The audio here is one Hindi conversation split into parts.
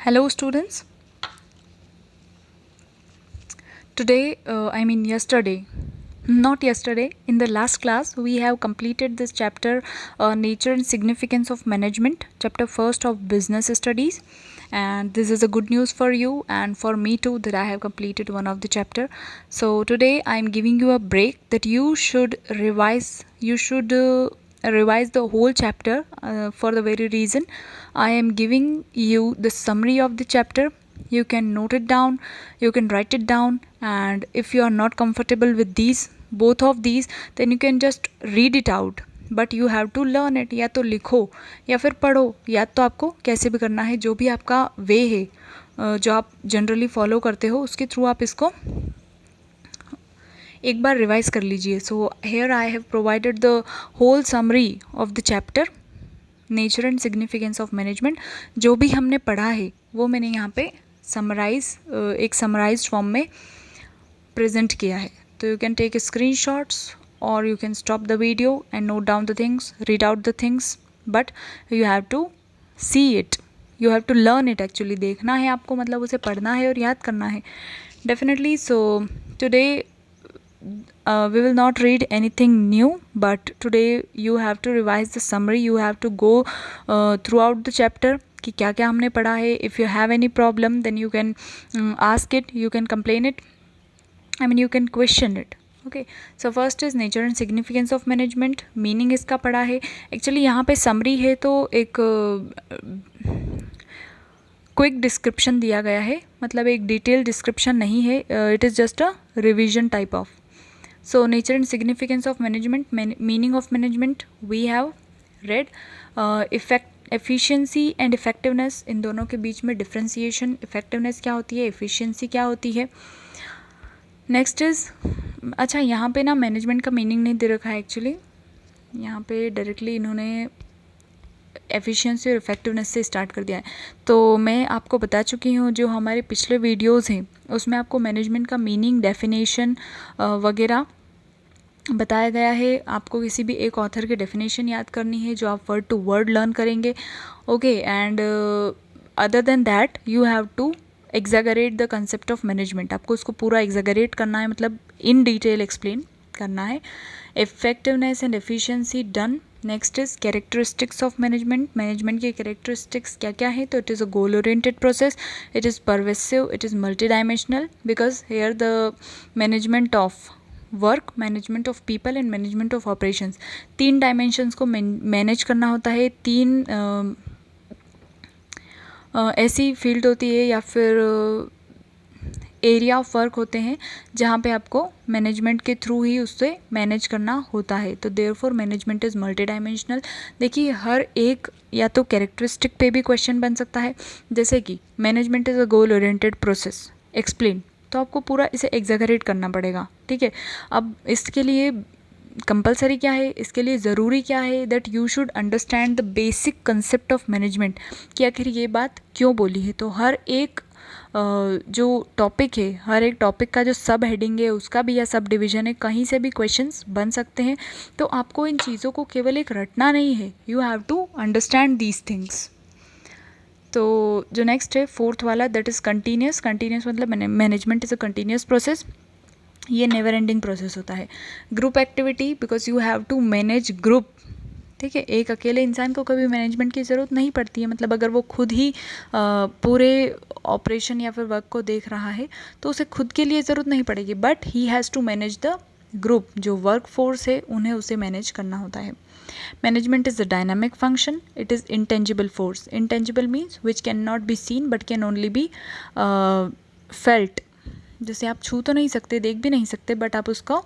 Hello students. Today, yesterday, not yesterday, in the last class, we have completed this chapter, Nature and Significance of Management, chapter first of Business Studies. And this is a good news for you and for me too that I have completed one of the chapter. So today I am giving you a break that you should revise. You should revise the whole chapter for the very reason I am giving you the summary of the chapter. You can note it down, you can write it down, and if you are not comfortable with these, both of these, then you can just read it out. But you have to learn it. या तो लिखो या फिर पढ़ो, या तो आपको कैसे भी करना है, जो भी आपका वे है जो आप जनरली फॉलो करते हो उसके थ्रू आप इसको एक बार रिवाइज कर लीजिए. So here I have provided the whole summary of the chapter nature and significance of management. जो भी हमने पढ़ा है वो मैंने यहाँ पे एक समराइज फॉर्म में प्रेजेंट किया है. तो you can take screenshots or you can stop the video and note down the things, read out the things, but you have to see it, you have to learn it. actually देखना है आपको, मतलब उसे पढ़ना है और याद करना है definitely. So today we will not read anything new, but today you have to revise the summary. You have to go throughout the chapter कि क्या क्या हमने पढ़ा है. if you have any problem then you can ask it, you can complain it, you can question it. Okay, so first is nature and significance of management. Meaning इसका पढ़ा है. एक्चुअली यहाँ पे समरी है तो एक क्विक डिस्क्रिप्शन दिया गया है, मतलब एक डिटेल डिस्क्रिप्शन नहीं है. It is just a revision type of. So nature and significance of management, meaning of management we have read. Efficiency and effectiveness, इन दोनों के बीच में डिफ्रेंसिएशन. इफेक्टिवनेस क्या होती है, एफिशिएंसी क्या होती है. नेक्स्ट इज़, अच्छा यहाँ पे ना मैनेजमेंट का मीनिंग नहीं दे रखा है एक्चुअली. यहाँ पे डायरेक्टली इन्होंने एफिशिएंसी और इफेक्टिवनेस से स्टार्ट कर दिया है. तो मैं आपको बता चुकी हूँ, जो हमारे पिछले वीडियोस हैं उसमें आपको मैनेजमेंट का मीनिंग, डेफिनेशन वगैरह बताया गया है. आपको किसी भी एक ऑथर की डेफिनेशन याद करनी है जो आप वर्ड टू वर्ड लर्न करेंगे. Okay, and other than that you have to exaggerate the concept of management. आपको उसको पूरा एग्जैगरेट करना है, मतलब इन डिटेल एक्सप्लेन करना है. Effectiveness and efficiency done. Next is characteristics of management. Management के कैरेक्टरिस्टिक्स क्या क्या है. तो it is a goal oriented process, it is pervasive, it is multi dimensional, because here the management of work, management of people and management of operations, 3 dimensions को मैनेज करना होता है. 3 ऐसी फील्ड होती है या फिर एरिया ऑफ वर्क होते हैं जहाँ पे आपको मैनेजमेंट के थ्रू ही उससे मैनेज करना होता है. तो therefore management is multi dimensional. देखिए, हर एक या तो कैरेक्टरिस्टिक पे भी क्वेश्चन बन सकता है, जैसे कि management is a goal oriented process, explain. तो आपको पूरा इसे एग्जैगरेट करना पड़ेगा. ठीक है, अब इसके लिए कंपलसरी क्या है, इसके लिए ज़रूरी क्या है, that you should understand the basic concept of management कि आखिर ये बात क्यों बोली है. तो हर एक जो टॉपिक है, हर एक टॉपिक का जो सब हेडिंग है उसका भी या सब डिवीज़न है, कहीं से भी क्वेश्चंस बन सकते हैं. तो आपको इन चीज़ों को केवल एक रटना नहीं है, you have to understand these things. तो जो नेक्स्ट है फोर्थ वाला, दैट इज़ कंटिन्यूस. कंटिन्यूस मतलब management is a continuous process. ये नेवर एंडिंग प्रोसेस होता है. Group activity, because you have to manage group. ठीक है, एक अकेले इंसान को कभी मैनेजमेंट की ज़रूरत नहीं पड़ती है, मतलब अगर वो खुद ही पूरे ऑपरेशन या फिर वर्क को देख रहा है तो उसे खुद के लिए ज़रूरत नहीं पड़ेगी, but he has to manage the group. जो वर्क फोर्स है उन्हें उसे मैनेज करना होता है. Management is the dynamic function, it is intangible force. Intangible means which can not be seen but can only be felt. जैसे आप छू तो नहीं सकते, देख भी नहीं सकते, बट आप उसको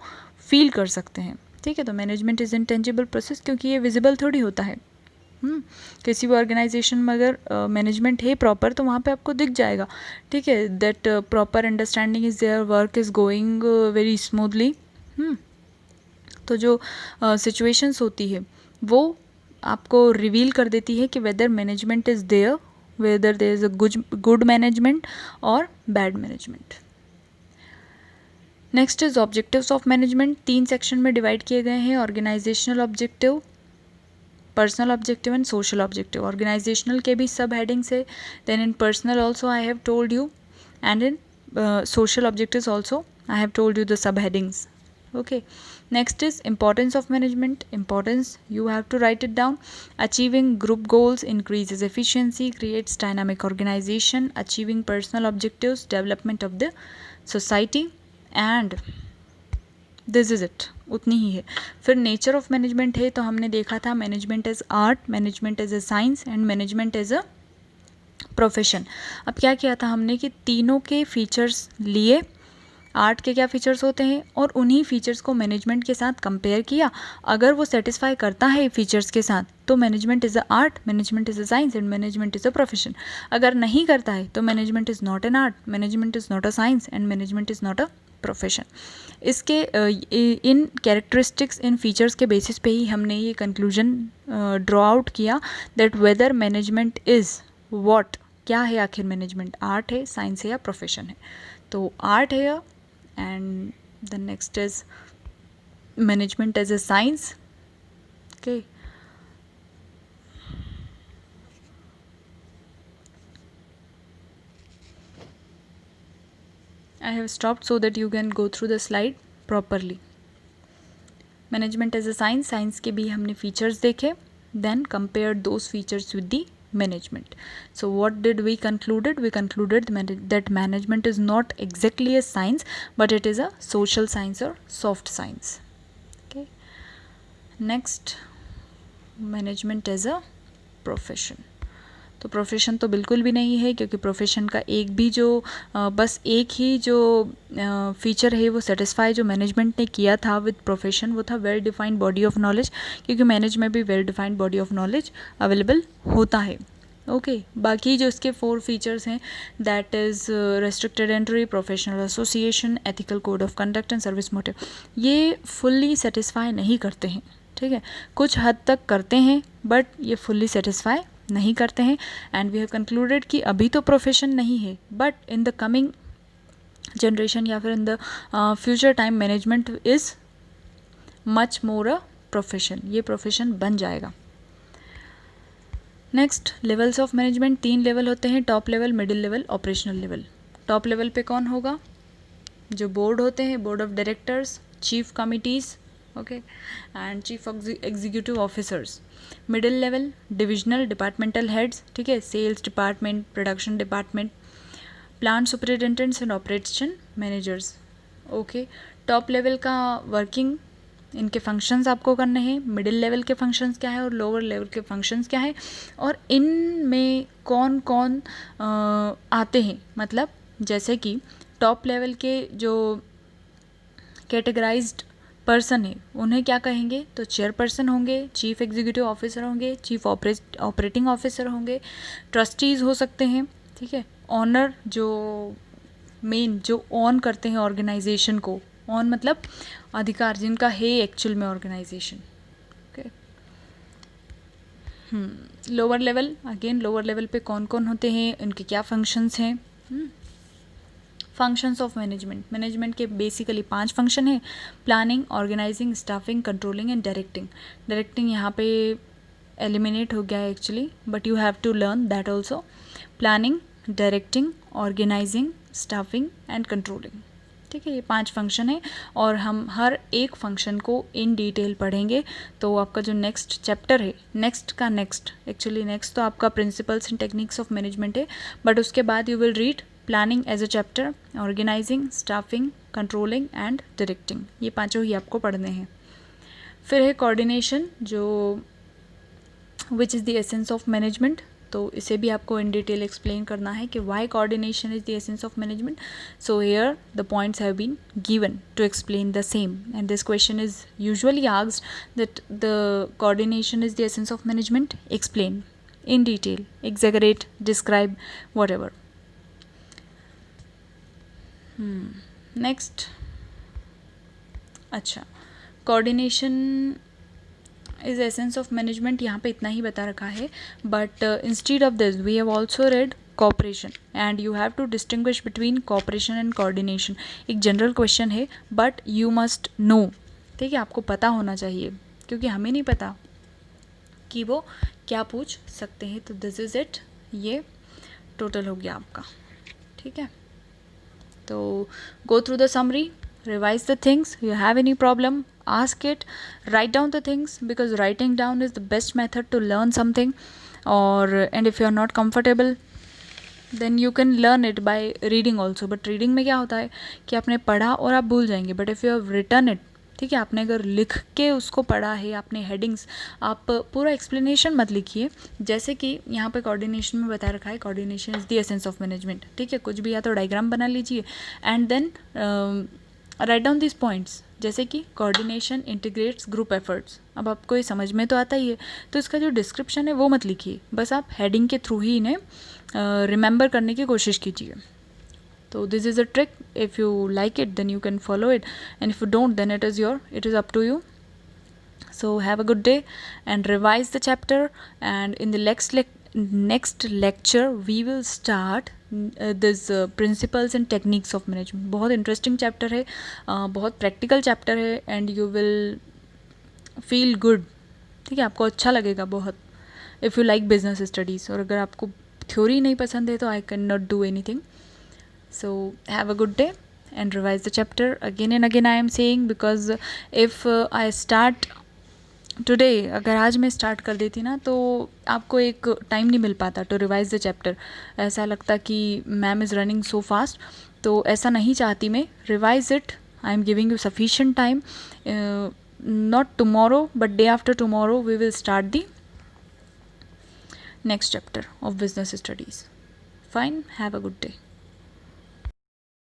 फील कर सकते हैं. ठीक है, तो मैनेजमेंट इज़ इंटेंजिबल प्रोसेस, क्योंकि ये विजिबल थोड़ी होता है. किसी भी ऑर्गेनाइजेशन में अगर मैनेजमेंट है प्रॉपर तो वहाँ पे आपको दिख जाएगा. ठीक है, that proper understanding is there, work is going very smoothly. तो जो सिचुएशंस होती है वो आपको रिवील कर देती है कि whether management is there, whether there is a good management और bad management. Next is objectives of management. 3 section में डिवाइड किए गए हैं. Organisational objective, personal objective and social objective. Organisational के भी सब हेडिंग्स है. Then in personal also I have told you, and in social objectives also I have told you the subheadings. Okay, next is importance of management. Importance, you have to write it down. Achieving group goals increases efficiency, creates dynamic organization. Achieving personal objectives, development of the society. And this is it, उतनी ही है. फिर नेचर ऑफ मैनेजमेंट है, तो हमने देखा था management as art, management as a science and management as a profession. अब क्या किया था हमने कि तीनों के फीचर्स लिए, आर्ट के क्या फीचर्स होते हैं और उन्हीं फीचर्स को मैनेजमेंट के साथ कंपेयर किया. अगर वो सेटिस्फाई करता है फीचर्स के साथ तो management is a art, management is a science and management is a profession. अगर नहीं करता है तो management is not an art, management is not a science and management is not a profession. इसके इन कैरेक्टरिस्टिक्स, इन फीचर्स के बेसिस पे ही हमने ये कंक्लूजन ड्रॉ आउट किया that whether management is what, क्या है आखिर मैनेजमेंट, आर्ट है, साइंस है या प्रोफेशन है. तो आर्ट है, and the next is management as a science. Okay, I have stopped so that you can go through the slide properly. Management as a science, science के भी हमने features देखे, then compared those features with the management. So what did we concluded? We concluded that management is not exactly a science, but it is a social science or soft science. Okay, next, management as a profession. तो प्रोफेशन तो बिल्कुल भी नहीं है, क्योंकि प्रोफेशन का एक भी जो बस एक ही जो फीचर है वो सेटिस्फाई जो मैनेजमेंट ने किया था विद प्रोफेशन, वो था well defined body of knowledge, क्योंकि मैनेज में भी well defined body of knowledge available होता है. ओके, बाकी जो इसके 4 फीचर्स हैं that is restricted entry, professional association, ethical code of conduct and service motive, ये फुल्ली सेटिस्फाई नहीं करते हैं. ठीक है, कुछ हद तक करते हैं बट ये फुल्ली सेटिस्फाई नहीं करते हैं. एंड वी हैव कंक्लूडेड कि अभी तो प्रोफेशन नहीं है, but in the coming generation या फिर in the future time management is much more a profession, ये प्रोफेशन बन जाएगा. Next, levels of management 3 level होते हैं, top level, middle level, operational level. Top level पे कौन होगा? जो बोर्ड होते हैं, board of directors, chief committees, okay, and chief executive officers. Middle level, divisional departmental heads, ठीक है, sales department, production department, plant superintendents and operation managers. Okay, top level का वर्किंग, इनके फंक्शंस आपको करने हैं, मिडिल लेवल के फंक्शंस क्या है और लोअर लेवल के फंक्शंस क्या है, और इनमें कौन कौन आते हैं. मतलब जैसे कि टॉप लेवल के जो कैटेगराइज्ड पर्सन है उन्हें क्या कहेंगे, तो चेयरपर्सन होंगे, चीफ एग्जीक्यूटिव ऑफिसर होंगे, चीफ ऑपरेटिंग ऑफिसर होंगे, ट्रस्टीज़ हो सकते हैं. ठीक है, ऑनर जो मेन जो ऑन करते हैं ऑर्गेनाइजेशन को, ऑन मतलब अधिकार, जिनका है एक्चुअल में organisation. Okay, lower level, again lower level पे कौन कौन होते हैं, इनके क्या फंक्शंस हैं. फंक्शंस ऑफ मैनेजमेंट, मैनेजमेंट के बेसिकली 5 फंक्शन है, planning, organising, staffing, controlling and directing. Directing यहाँ पे एलिमिनेट हो गया है actually, but you have to learn that also. Planning, directing, organising, staffing and controlling. ठीक है, ये 5 फंक्शन है और हम हर एक फंक्शन को इन डिटेल पढ़ेंगे. तो आपका जो नेक्स्ट चैप्टर है, नेक्स्ट का नेक्स्ट, एक्चुअली नेक्स्ट तो आपका principles and techniques of management है, बट उसके बाद you will read planning as a chapter, organising, staffing, controlling and directing. ये 5 ही आपको पढ़ने हैं. फिर है कोऑर्डिनेशन, जो which is the essence of management. तो इसे भी आपको इन डिटेल एक्सप्लेन करना है कि why coordination is the essence of management. So here the points have been given to explain the same, and this question is usually asked that the coordination is the essence of management, explain in detail, exaggerate, describe, whatever. Next, अच्छा, coordination is essence of management, यहाँ पे इतना ही बता रखा है, but instead of this we have also read cooperation, and you have to distinguish between cooperation and coordination. एक जनरल क्वेश्चन है बट यू मस्ट नो. ठीक है, आपको पता होना चाहिए, क्योंकि हमें नहीं पता कि वो क्या पूछ सकते हैं। तो दिस इज़ इट, ये टोटल हो गया आपका, ठीक है। तो go through the summary, revise the things. You have any problem, ask it, write down the things, because writing down is the best method to learn something. And if you are not comfortable, then you can learn it by reading also. But reading में क्या होता है कि आपने पढ़ा और आप भूल जाएंगे, but if you have written it, ठीक है, आपने अगर लिख के उसको पढ़ा है, आपने हेडिंग्स, आप पूरा एक्सप्लेनेशन मत लिखिए। जैसे कि यहाँ पे कोऑर्डिनेशन में बता रखा है, coordination is the essence of management, ठीक है, कुछ भी या तो डायग्राम बना लीजिए and then write down this points, जैसे कि कोऑर्डिनेशन इंटीग्रेट्स ग्रुप एफर्ट्स। अब आपको ये समझ में तो आता ही है, तो इसका जो डिस्क्रिप्शन है वो मत लिखिए, बस आप हेडिंग के थ्रू ही इन्हें रिमेंबर करने की कोशिश कीजिए। So this is a trick. If you like it, then you can follow it, and if you don't, then it is up to you. So have a good day and revise the chapter, and in the next lecture we will start this principles and techniques of management. बहुत interesting chapter है, बहुत practical chapter है, and you will feel good, ठीक है, आपको अच्छा लगेगा बहुत, if you like business studies। और अगर आपको theory नहीं पसंद है तो I cannot do anything. So have a good day and revise the chapter again and again, I am saying, because if I start today, अगर आज मैं स्टार्ट कर देती ना तो आपको एक टाइम नहीं मिल पाता टू रिवाइज द चैप्टर। ऐसा लगता कि ma'am is running so fast, तो ऐसा नहीं चाहती मैं। Revise it, I am giving you sufficient time, not tomorrow but day after tomorrow we will start the next chapter of business studies. Fine, have a good day.